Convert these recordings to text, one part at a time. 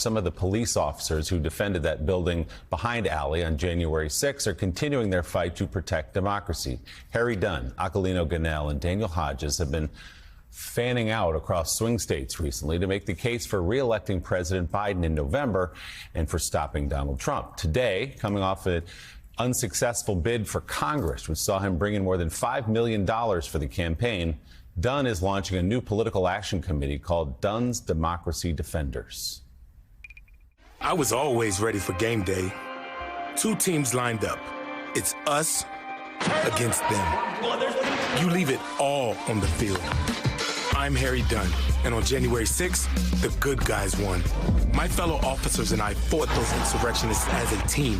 some of the police officers who defended that building behind Alley on January 6 are continuing their fight to protect democracy. Harry Dunn, Aquilino Ganell, and Daniel Hodges have been fanning out across swing states recently to make the case for re-electing President Biden in November and for stopping Donald Trump. Today, coming off an unsuccessful bid for Congress, which saw him bring in more than $5 million for the campaign, Dunn is launching a new political action committee called Dunn's Democracy Defenders. I was always ready for game day. Two teams lined up. It's us against them. You leave it all on the field. I'm Harry Dunn, and on January 6th, the good guys won. My fellow officers and I fought those insurrectionists as a team.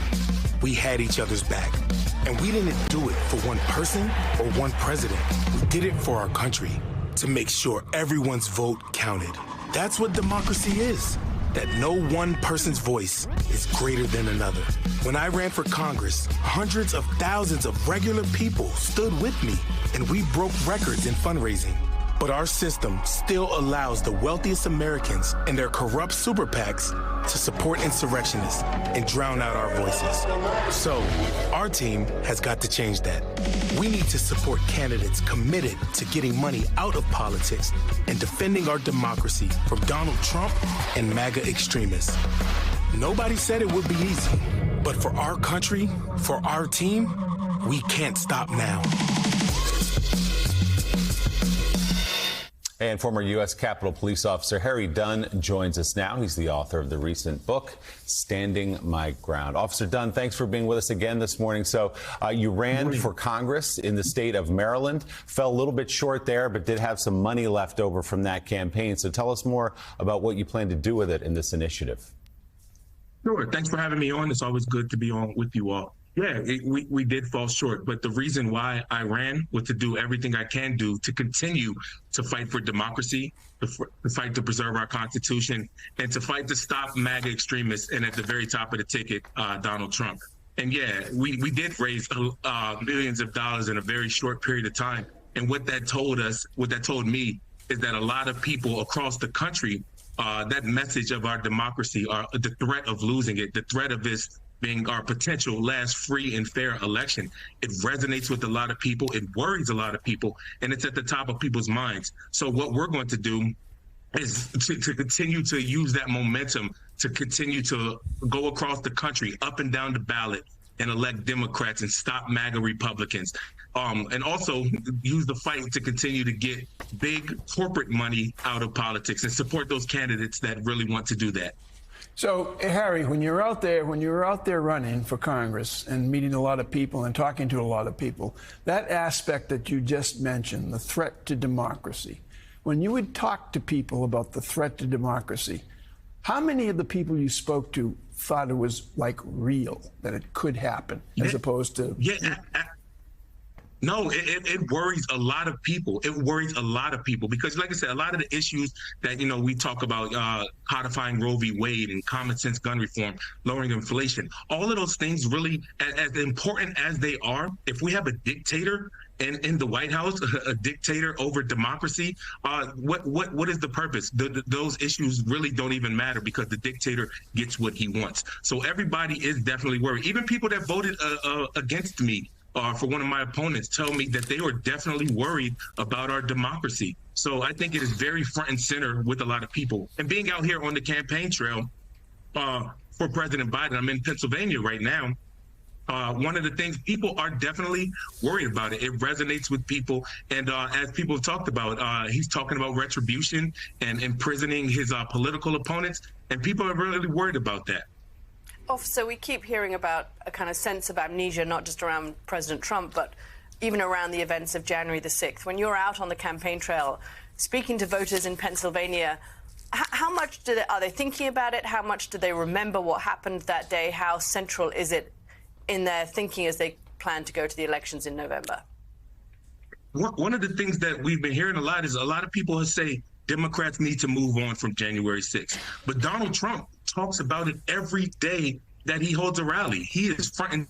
We had each other's back, and we didn't do it for one person or one president. We did it for our country, to make sure everyone's vote counted. That's what democracy is, that no one person's voice is greater than another. When I ran for Congress, hundreds of thousands of regular people stood with me, and we broke records in fundraising. But our system still allows the wealthiest Americans and their corrupt super PACs to support insurrectionists and drown out our voices. So, our team has got to change that. We need to support candidates committed to getting money out of politics and defending our democracy from Donald Trump and MAGA extremists. Nobody said it would be easy, but for our country, for our team, we can't stop now. And former U.S. Capitol Police Officer Harry Dunn joins us now. He's the author of the recent book, Standing My Ground. Officer Dunn, thanks for being with us again this morning. So you ran for Congress in the state of Maryland, fell a little bit short there, but did have some money left over from that campaign. So tell us more about what you plan to do with it in this initiative. Sure. Thanks for having me on. It's always good to be on with you all. Yeah, we did fall short, but the reason why I ran was to do everything I can do to continue to fight for democracy, to fight to preserve our Constitution, and to fight to stop MAGA extremists, and at the very top of the ticket, Donald Trump. And yeah, we did raise millions of dollars in a very short period of time. And what that told me, is that a lot of people across the country, that message of our democracy, the threat of losing it, the threat of this being our potential last free and fair election. It resonates with a lot of people. It worries a lot of people, and it's at the top of people's minds. So what we're going to do is to continue to use that momentum to continue to go across the country, up and down the ballot, and elect Democrats and stop MAGA Republicans. And also use the fight to continue to get big corporate money out of politics and support those candidates that really want to do that. So, Harry, when you were out there running for Congress and meeting a lot of people and talking to a lot of people, that aspect that you just mentioned, the threat to democracy, when you would talk to people about the threat to democracy, how many of the people you spoke to thought it was like real, that it could happen, as opposed to... No, it worries a lot of people. It worries a lot of people because, like I said, a lot of the issues that, we talk about, codifying Roe v. Wade and common sense gun reform, lowering inflation, all of those things really, as important as they are, if we have a dictator in the White House, a dictator over democracy, what is the purpose? Those issues really don't even matter because the dictator gets what he wants. So everybody is definitely worried. Even people that voted against me, for one of my opponents, tell me that they were definitely worried about our democracy. So I think it is very front and center with a lot of people. And being out here on the campaign trail for President Biden, I'm in Pennsylvania right now. One of the things, people are definitely worried about it. It resonates with people. And as people have talked about, he's talking about retribution and imprisoning his political opponents. And people are really worried about that. Officer, we keep hearing about a kind of sense of amnesia, not just around President Trump, but even around the events of January the 6th. When you're out on the campaign trail, speaking to voters in Pennsylvania, how much are they thinking about it? How much do they remember what happened that day? How central is it in their thinking as they plan to go to the elections in November? One of the things that we've been hearing a lot is a lot of people say Democrats need to move on from January 6th. But Donald Trump talks about it every day that he holds a rally. He is front and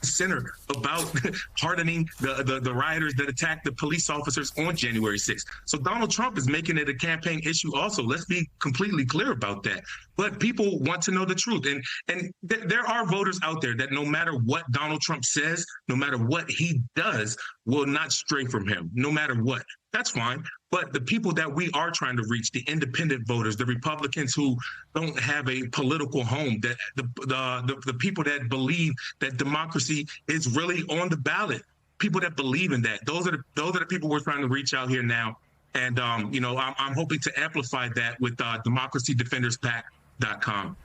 center about pardoning the rioters that attacked the police officers on January 6th. So Donald Trump is making it a campaign issue also. Let's be completely clear about that. But people want to know the truth. And there are voters out there that no matter what Donald Trump says, no matter what he does, will not stray from him, no matter what. That's fine. But the people that we are trying to reach, the independent voters, the Republicans who don't have a political home, that the people that believe that democracy is really on the ballot, people that believe in that, those are the people we're trying to reach out here now. And I'm hoping to amplify that with DemocracyDefendersPAC.com.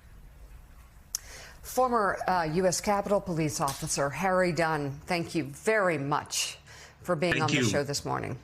Former U.S. Capitol Police officer Harry Dunn, thank you very much for being on the show this morning.